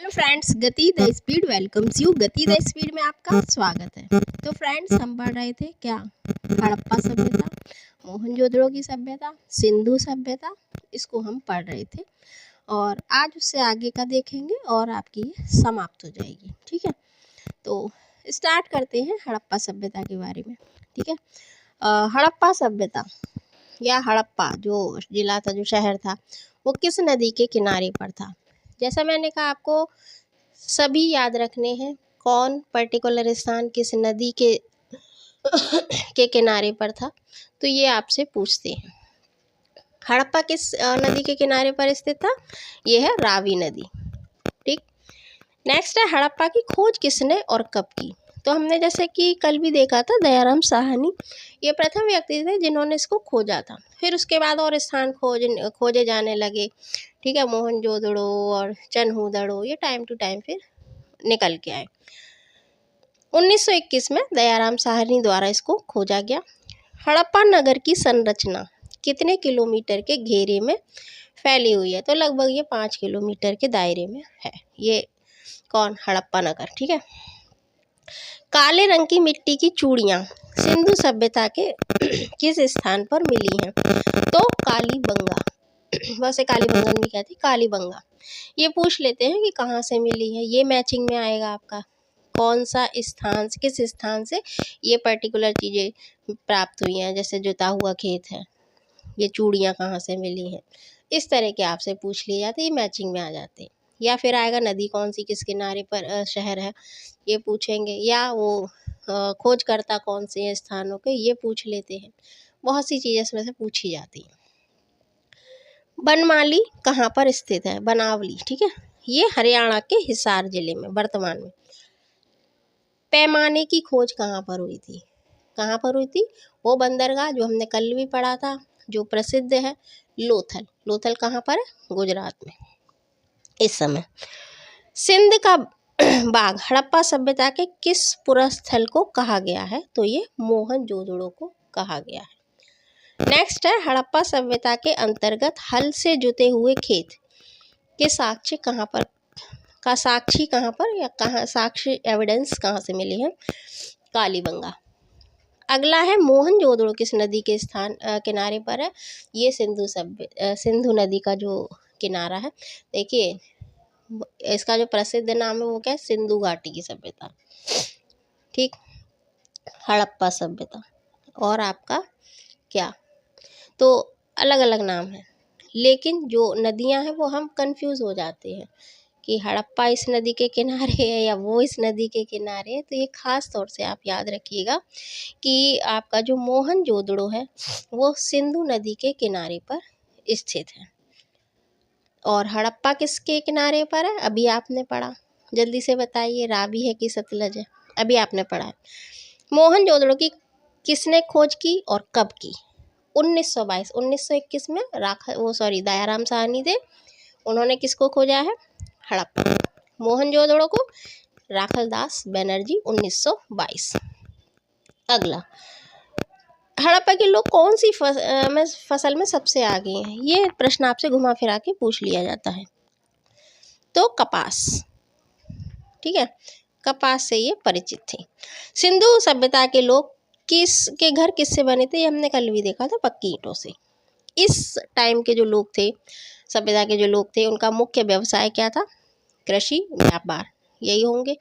Hello friends, गति the speed welcomes you. गति the speed में आपका स्वागत है। तो फ्रेंड्स, हम पढ़ रहे थे क्या? हड़प्पा सभ्यता, मोहनजोदड़ो की सभ्यता, सिंधु सभ्यता, इसको हम पढ़ रहे थे और आज उससे आगे का देखेंगे और आपकी ये समाप्त हो जाएगी। ठीक है, तो स्टार्ट करते हैं हड़प्पा सभ्यता के बारे में। ठीक है, हड़प्पा सभ्यता या हड़प्पा जो जिला था, जो शहर था, वो किस नदी के किनारे पर था? जैसा मैंने कहा, आपको सभी याद रखने हैं। कौन पर्टिकुलर स्थान किस नदी के के किनारे पर था, तो ये आपसे पूछते हैं। हड़प्पा किस नदी के किनारे पर स्थित था? ये है रावी नदी। ठीक, नेक्स्ट है हड़प्पा की खोज किसने और कब की? तो हमने जैसे कि कल भी देखा था, दयाराम साहनी ये प्रथम व्यक्ति थे जिन्होंने इसको खोजा था। फिर उसके बाद और स्थान खोजे जाने लगे। ठीक है, मोहनजोदड़ो और चन्हूदड़ो ये टाइम टू टाइम फिर निकल के आए। 1921 में दयाराम साहनी द्वारा इसको खोजा गया। हड़प्पा नगर की संरचना कितने किलोमीटर के घेरे में फैली हुई है? तो लगभग ये 5 किलोमीटर के दायरे में है। ये कौन? हड़प्पा नगर। ठीक है, काले रंग की मिट्टी की चूड़ियाँ सिंधु सभ्यता के किस स्थान पर मिली हैं? तो कालीबंगा, वैसे कालीबंगन भी कहती, कालीबंगा। ये पूछ लेते हैं कि कहाँ से मिली है, ये मैचिंग में आएगा आपका। कौन सा स्थान, किस स्थान से ये पर्टिकुलर चीज़ें प्राप्त हुई हैं? जैसे जुता हुआ खेत है, ये चूड़ियाँ कहाँ से मिली हैं, इस तरह के आपसे पूछ लिए जाते, ये मैचिंग में आ जाते हैं। या फिर आएगा नदी कौन सी किस किनारे पर शहर है, ये पूछेंगे। या वो खोजकर्ता कौन से स्थानों के, ये पूछ लेते हैं। बहुत सी चीज़ें इसमें से पूछी जाती हैं। बनमाली कहाँ पर स्थित है? बनावली। ठीक है, ये हरियाणा के हिसार जिले में वर्तमान में। पैमाने की खोज कहाँ पर हुई थी? कहाँ पर हुई थी? वो बंदरगाह जो हमने कल भी पढ़ा था, जो प्रसिद्ध है, लोथल। लोथल कहाँ पर है? गुजरात में इस समय। सिंध का बाग हड़प्पा सभ्यता के किस पुरस्थल को कहा गया है? तो ये मोहनजोदड़ो को कहा गया है। नेक्स्ट है हड़प्पा सभ्यता के अंतर्गत हल से जुते हुए खेत के साक्ष्य कहाँ पर साक्षी कहाँ पर, या कहाँ साक्ष्य एविडेंस कहाँ से मिली है? कालीबंगा। अगला है मोहनजोदड़ो किस नदी के किनारे पर है? ये सिंधु नदी का जो किनारा है। देखिए, इसका जो प्रसिद्ध नाम है वो क्या है? सिंधु घाटी की सभ्यता। ठीक, हड़प्पा सभ्यता और आपका क्या, तो अलग अलग नाम है, लेकिन जो नदियां हैं वो हम कंफ्यूज हो जाते हैं कि हड़प्पा इस नदी के किनारे है या वो इस नदी के किनारे है। तो ये खास तौर से आप याद रखिएगा कि आपका जो मोहनजोदड़ो है वो सिंधु नदी के किनारे पर स्थित है। और हड़प्पा किसके किनारे पर है? अभी आपने पढ़ा, जल्दी से बताइए, रावी है कि सतलज है? अभी आपने पढ़ा है। मोहनजोदड़ो की किसने खोज की और कब की? 1922। 1921 में दयाराम साहनी थे, उन्होंने किसको खोजा है? हड़प्पा। मोहनजोदड़ो को राखलदास बनर्जी 1922। अगला, हड़प्पा के लोग कौन सी फसल में सबसे आगे हैं? ये प्रश्न आपसे घुमा फिरा के पूछ लिया जाता है। तो कपास। ठीक है, कपास से ये परिचित थे। सिंधु सभ्यता के लोग किसके घर किससे बने थे? ये हमने कल भी देखा था, पक्की ईंटों से। इस टाइम के जो लोग थे, सभ्यता के जो लोग थे, उनका मुख्य व्यवसाय क्या था? कृषि, व्यापार, यही होंगे।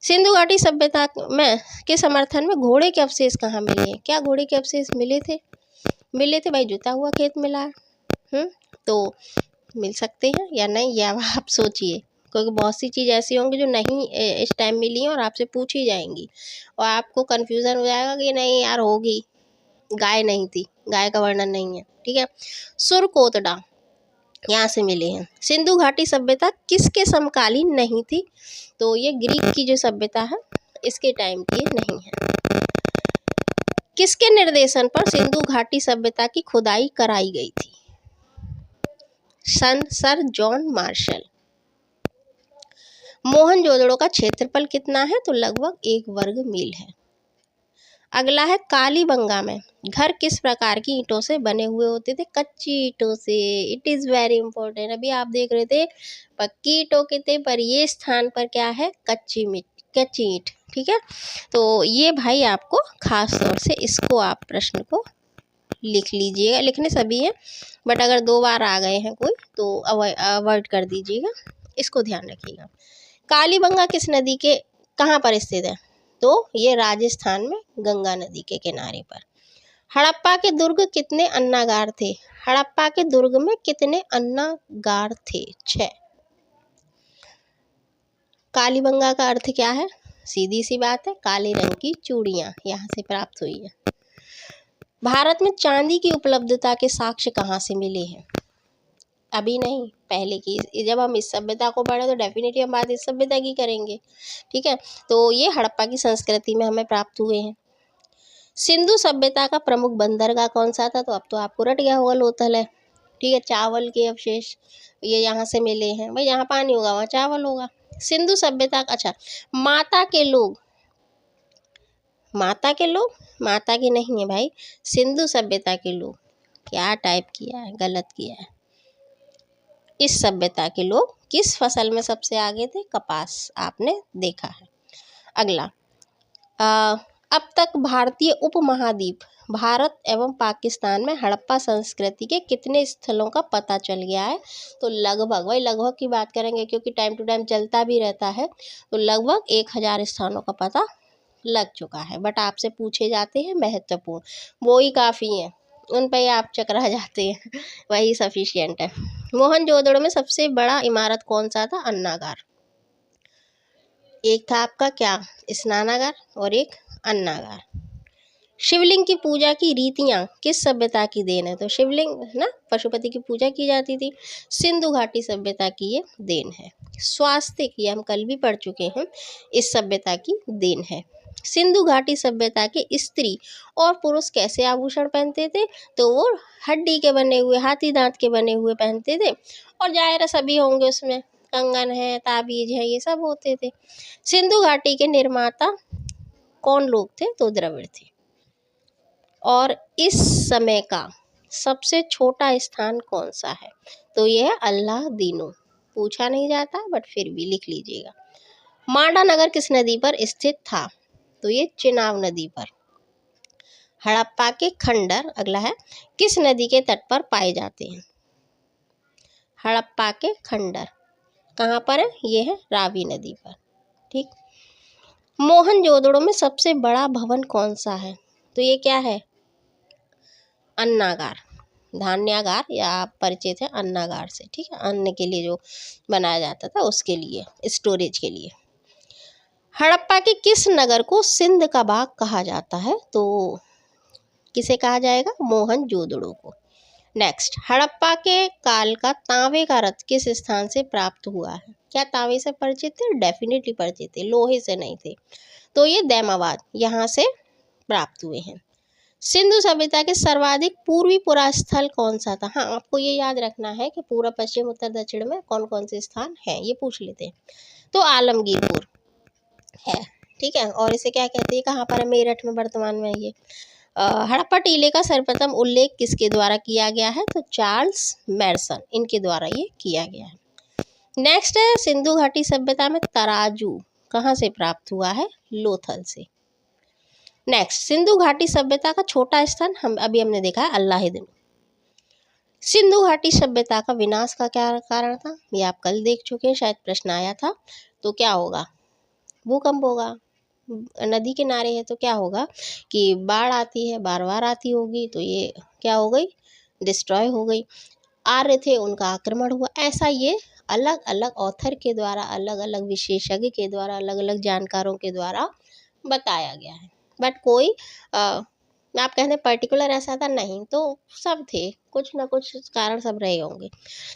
सिंधु घाटी सभ्यता में के समर्थन में घोड़े के अवशेष कहाँ मिले हैं? क्या घोड़े के अवशेष मिले थे? मिले थे भाई, जुता हुआ खेत मिला है। तो मिल सकते हैं या नहीं, या आप सोचिए, क्योंकि बहुत सी चीज़ ऐसी होंगी जो नहीं इस टाइम मिली हैं और आपसे पूछी जाएंगी और आपको कन्फ्यूज़न हो जाएगा कि नहीं यार होगी, गाय नहीं थी, गाय का वर्णन नहीं है। ठीक है, सुरकोतडा यहाँ से मिले हैं। सिंधु घाटी सभ्यता किसके समकालीन नहीं थी? तो ये ग्रीक की जो सभ्यता है इसके टाइम की नहीं है। किसके निर्देशन पर सिंधु घाटी सभ्यता की खुदाई कराई गई थी? Sir John Marshall. मोहनजोदड़ो का क्षेत्रफल कितना है? तो लगभग 1 वर्ग मील है। अगला है कालीबंगा में घर किस प्रकार की ईंटों से बने हुए होते थे? कच्ची ईंटों से। It is very important. अभी आप देख रहे थे पक्की ईंटों के थे, पर ये स्थान पर क्या है? कच्ची ईंट। ठीक है, तो ये भाई आपको खास तौर से इसको आप प्रश्न को लिख लीजिएगा। लिखने सभी है, बट अगर 2 बार आ गए हैं कोई तो अवॉइड कर दीजिएगा, इसको ध्यान रखिएगा। कालीबंगा किस नदी के कहाँ पर स्थित है? तो ये राजस्थान में गंगा नदी के किनारे पर। हड़प्पा के दुर्ग कितने अन्नागार थे? हड़प्पा के दुर्ग में कितने अन्नागार थे? 6। कालीबंगा का अर्थ क्या है? सीधी सी बात है, काले रंग की चूड़ियां यहाँ से प्राप्त हुई है। भारत में चांदी की उपलब्धता के साक्ष्य कहाँ से मिले हैं? अभी नहीं, पहले की। जब हम इस सभ्यता को पढ़े तो डेफिनेटली हम बात इस सभ्यता की करेंगे। ठीक है, तो ये हड़प्पा की संस्कृति में हमें प्राप्त हुए हैं। सिंधु सभ्यता का प्रमुख बंदरगाह कौन सा था? तो अब तो आपको रट गया होगा, लोथल है। ठीक है, चावल के अवशेष ये यहाँ से मिले हैं। भाई जहाँ पानी होगा वहाँ चावल होगा। सिंधु सभ्यता अच्छा, माता के लोग माता के नहीं है भाई, सिंधु सभ्यता के लोग। क्या टाइप किया है, गलत किया है। इस सभ्यता के लोग किस फसल में सबसे आगे थे? कपास, आपने देखा है। अगला, अब तक भारतीय उपमहाद्वीप भारत एवं पाकिस्तान में हड़प्पा संस्कृति के कितने स्थलों का पता चल गया है? तो लगभग, वही लगभग की बात करेंगे क्योंकि टाइम टू टाइम चलता भी रहता है, तो लगभग 1000 स्थानों का पता लग चुका है। बट आपसे पूछे जाते हैं महत्वपूर्ण, वो ही काफ़ी हैं, उन पर ही आप चकरा जाते हैं, वही सफिशियंट है। मोहनजोदड़ो में सबसे बड़ा इमारत कौन सा था? अन्नागार। एक था आपका क्या? स्नानागार और एक अन्नागार। शिवलिंग की पूजा की रीतियाँ किस सभ्यता की देन है? तो शिवलिंग है ना, पशुपति की पूजा की जाती थी, सिंधु घाटी सभ्यता की ये देन है। स्वास्तिक, ये हम कल भी पढ़ चुके हैं, इस सभ्यता की देन है। सिंधु घाटी सभ्यता के स्त्री और पुरुष कैसे आभूषण पहनते थे? तो वो हड्डी के बने हुए, हाथी दांत के बने हुए पहनते थे, और जाहिर सभी होंगे उसमें कंगन है, ताबीज है, ये सब होते थे। सिंधु घाटी के निर्माता कौन लोग थे? तो द्रविड़ थे। और इस समय का सबसे छोटा स्थान कौन सा है? तो यह है अल्लादीनो। पूछा नहीं जाता बट फिर भी लिख लीजिएगा। मांडा नगर किस नदी पर स्थित था? तो ये चिनाब नदी पर। हड़प्पा के खंडर, अगला है, किस नदी के तट पर पाए जाते हैं? हड़प्पा के खंडर कहाँ पर है? ये है रावी नदी पर। ठीक। मोहनजोदड़ो में सबसे बड़ा भवन कौन सा है? तो ये क्या है? अन्नागार, धान्यागार, या आप परिचित है अन्नागार से। ठीक है, अन्न के लिए जो बनाया जाता था उसके लिए, स्टोरेज के लिए। हड़प्पा के किस नगर को सिंध का बाग कहा जाता है? तो किसे कहा जाएगा? मोहनजोदड़ो को। नेक्स्ट, हड़प्पा के काल का तांबे का रथ किस स्थान से प्राप्त हुआ है? क्या तांबे से परिचित थे? डेफिनेटली परिचित थे, लोहे से नहीं थे। तो ये दैमाबाद, यहाँ से प्राप्त हुए हैं। सिंधु सभ्यता के सर्वाधिक पूर्वी पुरा स्थल कौन सा था? हाँ, आपको ये याद रखना है कि पूर्व, पश्चिम, उत्तर, दक्षिण में कौन कौन से स्थान हैं, ये पूछ लेते हैं। तो आलमगीरपुर है। ठीक है, और इसे क्या कहते हैं? कहाँ पर है? मेरठ में वर्तमान में ये। हड़प्पा टीले का सर्वप्रथम उल्लेख किसके द्वारा किया गया है? तो चार्ल्स मैरसन, इनके द्वारा ये किया गया है। नेक्स्ट है, सिंधु घाटी सभ्यता में तराजू कहाँ से प्राप्त हुआ है? लोथल से। नेक्स्ट, सिंधु घाटी सभ्यता का छोटा स्थान हमने देखा है अल्लादीनो। सिंधु घाटी सभ्यता का विनाश का क्या कारण था? ये आप कल देख चुके हैं, शायद प्रश्न आया था। तो क्या होगा? भूकंप होगा। नदी किनारे है तो क्या होगा कि बाढ़ आती है, बार बार आती होगी, तो ये क्या हो गई? डिस्ट्रॉय हो गई। आर्य थे, उनका आक्रमण हुआ। ऐसा ये अलग अलग ऑथर के द्वारा, अलग अलग विशेषज्ञ के द्वारा, अलग अलग जानकारों के द्वारा बताया गया है। बट कोई आप कहते पर्टिकुलर ऐसा था नहीं, तो सब थे, कुछ ना कुछ कारण सब रहे होंगे।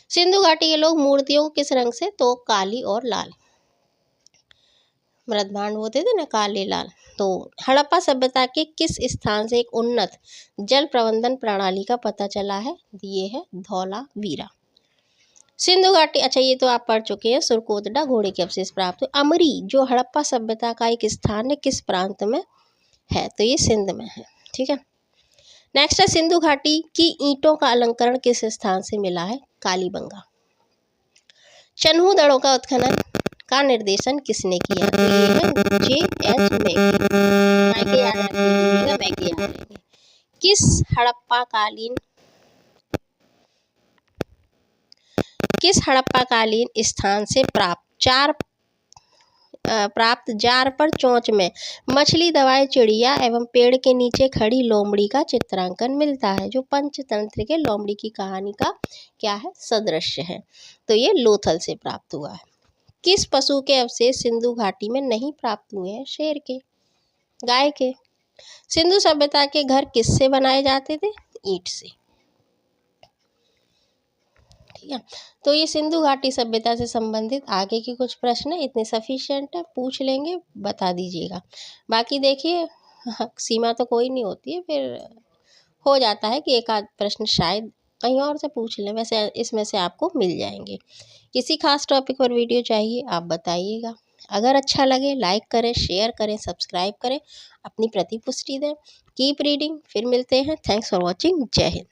सिंधु घाटी के लोग मूर्तियों को किस रंग से? तो काली और लाल, मृदभांड होते थे ना, काले लाल। तो हड़प्पा सभ्यता के किस स्थान से एक उन्नत जल प्रबंधन प्रणाली का पता चला है? ये है धौलावीरा। सिंधु घाटी, अच्छा ये तो आप पढ़ चुके हैं, सुरकोतडा घोड़े के अवशेष प्राप्त हुए। अमरी जो हड़प्पा सभ्यता का एक स्थान है, किस प्रांत में है, तो ये सिंध में है। ठीक है, नेक्स्ट है सिंधु घाटी की ईंटों का अलंकरण किस स्थान से मिला है? कालीबंगा। चन्हू दड़ों का उत्खनन का निर्देशन किसने किया? तो ये है J.H. मैके याद रख लीजिएगा, मैके याद रहेंगे। किस हड़प्पाकालीन स्थान से प्राप्त जार पर चोंच में मछली, दवाई, चिड़िया एवं पेड़ के नीचे खड़ी लोमड़ी का चित्रांकन मिलता है, जो पंचतंत्र के लोमड़ी की कहानी का क्या है? सदृश्य है। तो ये लोथल से प्राप्त हुआ है। किस पशु के अवशेष सिंधु घाटी में नहीं प्राप्त हुए हैं? शेर के, गाय के। सिंधु सभ्यता के घर किससे बनाए जाते थे? ईंट से। ठीक है, तो ये सिंधु घाटी सभ्यता से संबंधित आगे के कुछ प्रश्न इतने सफिशिएंट है, पूछ लेंगे, बता दीजिएगा। बाकी देखिए सीमा तो कोई नहीं होती है, फिर हो जाता है कि एक आध प्रश्न शायद कहीं और से पूछ लें, वैसे इसमें से आपको मिल जाएंगे। किसी खास टॉपिक पर वीडियो चाहिए आप बताइएगा। अगर अच्छा लगे लाइक करें, शेयर करें, सब्सक्राइब करें, अपनी प्रतिपुष्टि दें। कीप रीडिंग, फिर मिलते हैं। Thanks for watching. जय हिंद।